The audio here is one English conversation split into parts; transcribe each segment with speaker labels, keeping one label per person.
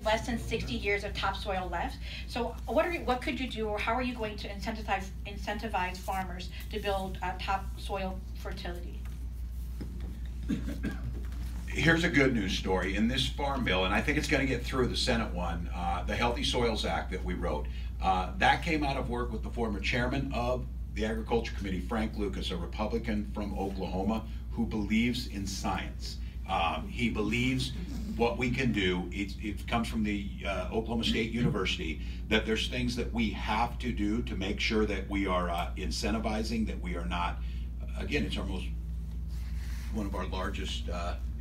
Speaker 1: less than 60 years of topsoil left. So what could you do, or how are you going to incentivize farmers to build topsoil fertility?
Speaker 2: Here's a good news story. In this farm bill, and I think it's going to get through the Senate one, the Healthy Soils Act that we wrote, that came out of work with the former chairman of the Agriculture Committee, Frank Lucas, a Republican from Oklahoma who believes in science. He believes what we can do. It comes from the Oklahoma State University, that there's things that we have to do to make sure that we are incentivizing, that we are not, again, it's one of our largest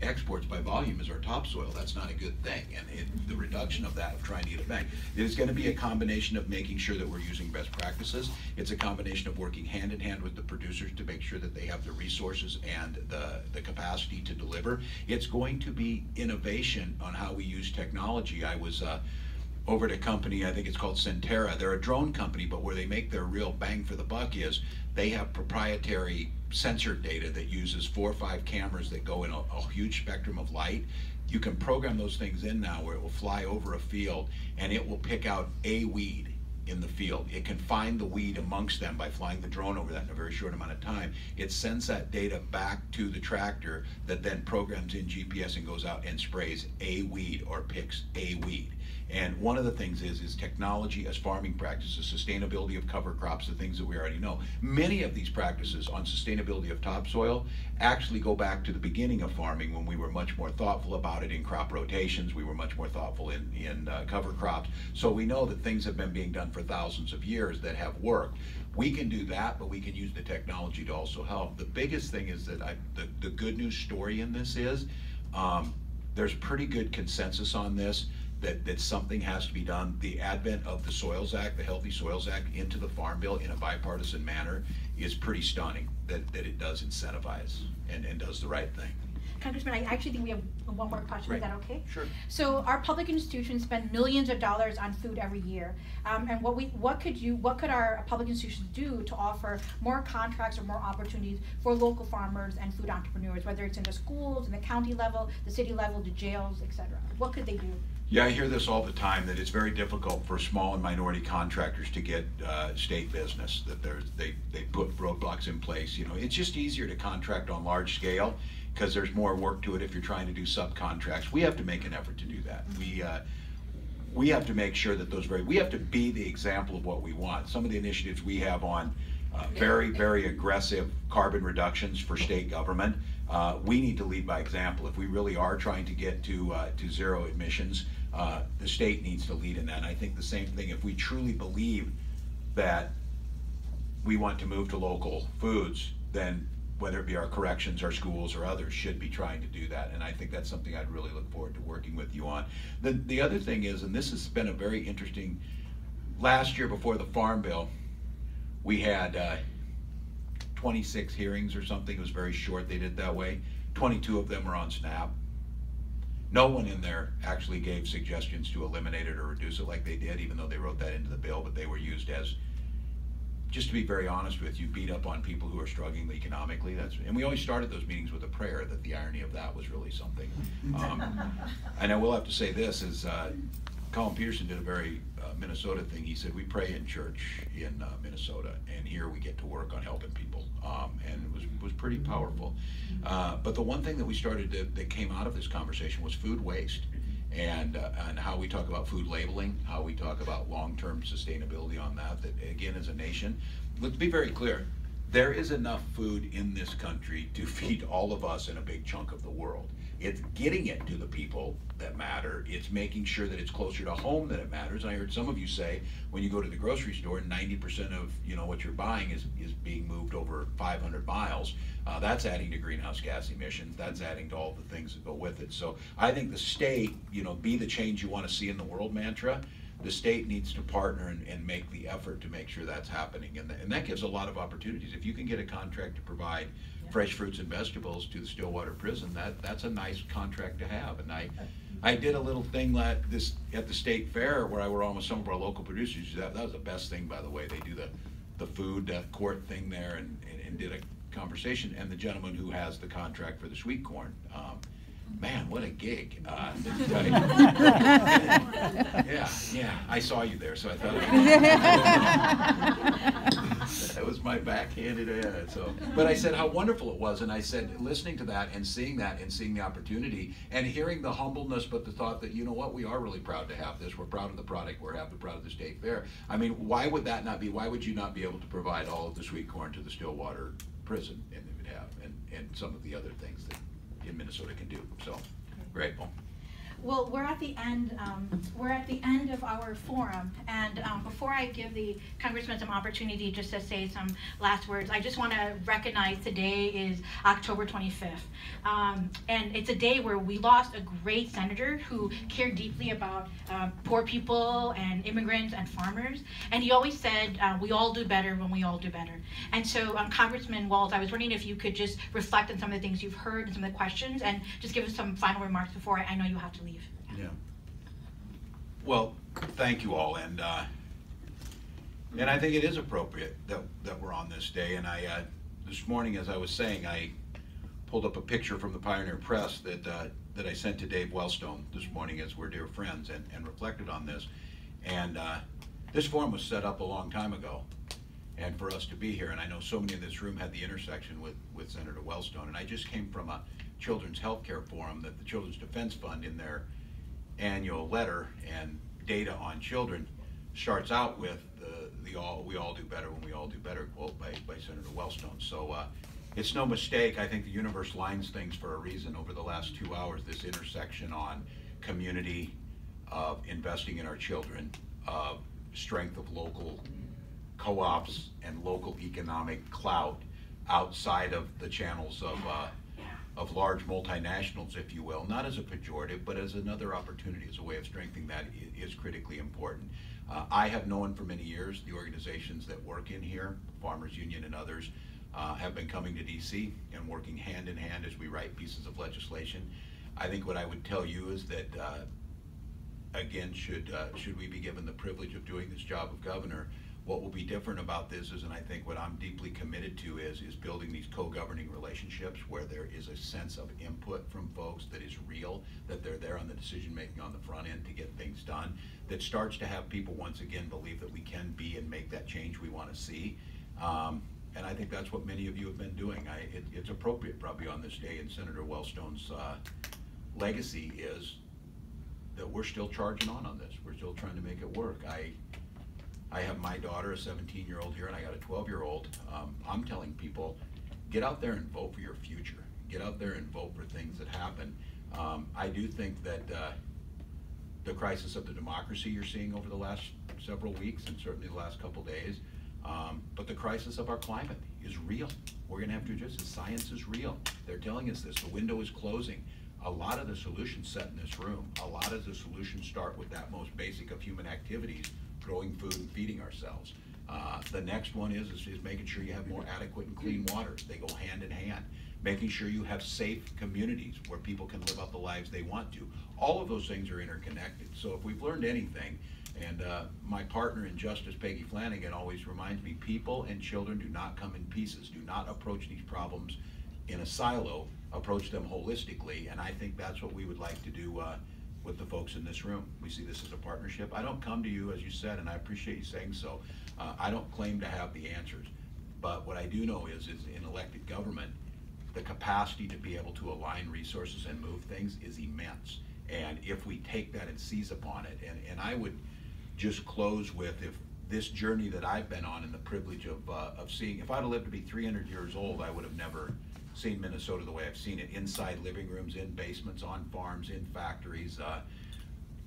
Speaker 2: exports by volume is our topsoil. That's not a good thing, and the reduction of that, of trying to get it back, it is going to be a combination of making sure that we're using best practices. It's a combination of working hand in hand with the producers to make sure that they have the resources and the capacity to deliver. It's going to be innovation on how we use technology. I was over at a company, I think it's called Centera. They're a drone company, but where they make their real bang for the buck is they have proprietary sensor data that uses 4 or 5 cameras that go in a huge spectrum of light. You can program those things in now where it will fly over a field and it will pick out a weed in the field. It can find the weed amongst them by flying the drone over that in a very short amount of time. It sends that data back to the tractor that then programs in GPS and goes out and sprays a weed or picks a weed. And one of the things is technology as farming practices, sustainability of cover crops, the things that we already know. Many of these practices on sustainability of topsoil actually go back to the beginning of farming when we were much more thoughtful about it in crop rotations. We were much more thoughtful in cover crops. So we know that things have been being done for thousands of years that have worked. We can do that, but we can use the technology to also help. The biggest thing is that the good news story in this is there's pretty good consensus on this. That something has to be done. The advent of the Soils Act, the Healthy Soils Act, into the Farm Bill in a bipartisan manner is pretty stunning, that it does incentivize and does the right thing.
Speaker 1: Congressman, I actually think we have one more question. Right. Is that okay?
Speaker 2: Sure.
Speaker 1: So our public institutions spend millions of dollars on food every year, and what could our public institutions do to offer more contracts or more opportunities for local farmers and food entrepreneurs, whether it's in the schools, in the county level, the city level, the jails, etc.? What could they do?
Speaker 2: Yeah, I hear this all the time, that it's very difficult for small and minority contractors to get state business, that they put roadblocks in place. You know, it's just easier to contract on large scale because there's more work to it if you're trying to do subcontracts. We have to make an effort to do that. We have to make sure that we have to be the example of what we want. Some of the initiatives we have on very, very aggressive carbon reductions for state government. We need to lead by example. If we really are trying to get to zero emissions, the state needs to lead in that. And I think the same thing, if we truly believe that we want to move to local foods, then whether it be our corrections, our schools, or others should be trying to do that. And I think that's something I'd really look forward to working with you on. The other thing is, and this has been a very interesting, last year before the Farm Bill, we had 26 hearings or something. It was very short, they did that way. 22 of them were on SNAP. No one in there actually gave suggestions to eliminate it or reduce it like they did, even though they wrote that into the bill, but they were used as, just to be very honest with you, beat up on people who are struggling economically. And we always started those meetings with a prayer that the irony of that was really something. And I will have to say this, is Colin Peterson did a very Minnesota thing. He said, we pray in church in Minnesota, and here we get to work on helping people. And it was pretty powerful. But the one thing that we started that came out of this conversation was food waste, and how we talk about food labeling, how we talk about long-term sustainability on that again, as a nation, let's be very clear. There is enough food in this country to feed all of us and a big chunk of the world. It's getting it to the people that matter. It's making sure that it's closer to home that it matters. And I heard some of you say, when you go to the grocery store, 90% of what you're buying is being moved over 500 miles. That's adding to greenhouse gas emissions. That's adding to all the things that go with it. So I think the state, be the change you want to see in the world mantra. The state needs to partner and make the effort to make sure that's happening. And that gives a lot of opportunities. If you can get a contract to provide fresh fruits and vegetables to the Stillwater Prison, that's a nice contract to have. And I did a little thing at the state fair where I were on with some of our local producers. That was the best thing, by the way. They do the food court thing there and did a conversation. And the gentleman who has the contract for the sweet corn, man, what a gig. Yeah, I saw you there, so I thought that was my backhanded so. But I said how wonderful it was, and I said listening to that and seeing the opportunity and hearing the humbleness, but the thought that, you know what, we are really proud to have this. We're proud of the product. We're proud of the state fair. I mean, why would that not be? Why would you not be able to provide all of the sweet corn to the Stillwater prison, and they would have, and some of the other things that in Minnesota can do? So grateful.
Speaker 1: Well, we're at the end. We're at the end of our forum, and before I give the Congressman some opportunity just to say some last words, I just want to recognize today is October 25th, and it's a day where we lost a great senator who cared deeply about poor people and immigrants and farmers, and he always said, "We all do better when we all do better." And so, Congressman Walz, I was wondering if you could just reflect on some of the things you've heard and some of the questions, and just give us some final remarks before I know you have to leave.
Speaker 2: Yeah. Well, thank you all, and I think it is appropriate that we're on this day. And I this morning, as I was saying, I pulled up a picture from the Pioneer Press that I sent to Dave Wellstone this morning, as we're dear friends, and reflected on this. And this forum was set up a long time ago, and for us to be here, and I know so many in this room had the intersection with Senator Wellstone. And I just came from a Children's Healthcare Forum that the Children's Defense Fund, in their annual letter and data on children, starts out with we all do better when we all do better quote by Senator Wellstone. So it's no mistake. I think the universe lines things for a reason. Over the last 2 hours, this intersection on community, of investing in our children, of strength of local co-ops and local economic clout outside of the channels of large multinationals, if you will, not as a pejorative, but as another opportunity, as a way of strengthening that, is critically important. I have known for many years the organizations that work in here, Farmers Union and others, have been coming to DC and working hand in hand as we write pieces of legislation. I think what I would tell you is that, again, should we be given the privilege of doing this job of governor, what will be different about this is, and I think what I'm deeply committed to is building these co-governing relationships where there is a sense of input from folks that is real, that they're there on the decision making on the front end to get things done, that starts to have people once again believe that we can be and make that change we want to see. And I think that's what many of you have been doing. It's appropriate probably on this day, and Senator Wellstone's legacy is that we're still charging on this. We're still trying to make it work. I have my daughter, a 17-year-old here, and I got a 12-year-old. I'm telling people, get out there and vote for your future. Get out there and vote for things that happen. I do think that the crisis of the democracy you're seeing over the last several weeks, and certainly the last couple days, but the crisis of our climate is real. We're going to have to adjust. The science is real. They're telling us this. The window is closing. A lot of the solutions set in this room, a lot of the solutions start with that most basic of human activities, growing food and feeding ourselves. The next one is making sure you have more adequate and clean water. They go hand in hand. Making sure you have safe communities where people can live out the lives they want to. All of those things are interconnected. So if we've learned anything, and my partner in justice, Peggy Flanagan, always reminds me, people and children do not come in pieces. Do not approach these problems in a silo. Approach them holistically, and I think that's what we would like to do with the folks in this room. We see this as a partnership. I don't come to you, as you said, and I appreciate you saying so. I don't claim to have the answers, but what I do know is in elected government, the capacity to be able to align resources and move things is immense. And if we take that and seize upon it, and I would just close with, if this journey that I've been on and the privilege of seeing, if I'd have lived to be 300 years old, I would have never seen Minnesota the way I've seen it, inside living rooms, in basements, on farms, in factories.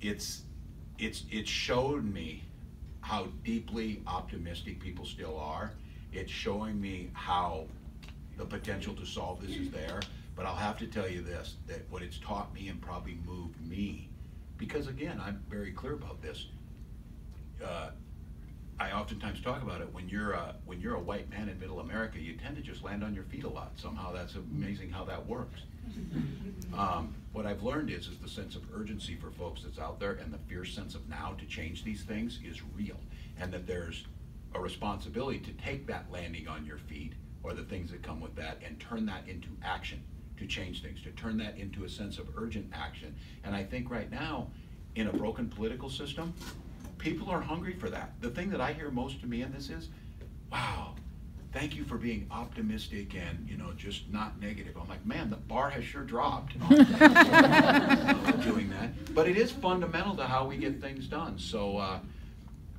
Speaker 2: It's showed me how deeply optimistic people still are. It's showing me how the potential to solve this is there. But I'll have to tell you this, that what it's taught me and probably moved me, because again, I'm very clear about this. I oftentimes talk about it, when you're a white man in middle America, you tend to just land on your feet a lot. Somehow that's amazing how that works. What I've learned is the sense of urgency for folks that's out there, and the fierce sense of now to change these things is real. And that there's a responsibility to take that landing on your feet, or the things that come with that, and turn that into action. to change things, to turn that into a sense of urgent action. And I think right now, in a broken political system, people are hungry for that. The thing that I hear most to me in this is, wow, thank you for being optimistic and, you know, just not negative. I'm like, man, the bar has sure dropped doing that. But it is fundamental to how we get things done. So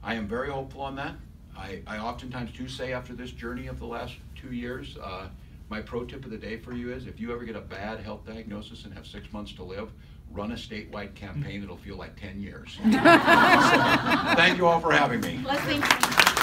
Speaker 2: I am very hopeful on that. I oftentimes do say after this journey of the last 2 years, my pro tip of the day for you is if you ever get a bad health diagnosis and have 6 months to live, run a statewide campaign. It'll feel like 10 years. So, thank you all for having me.
Speaker 1: Leslie.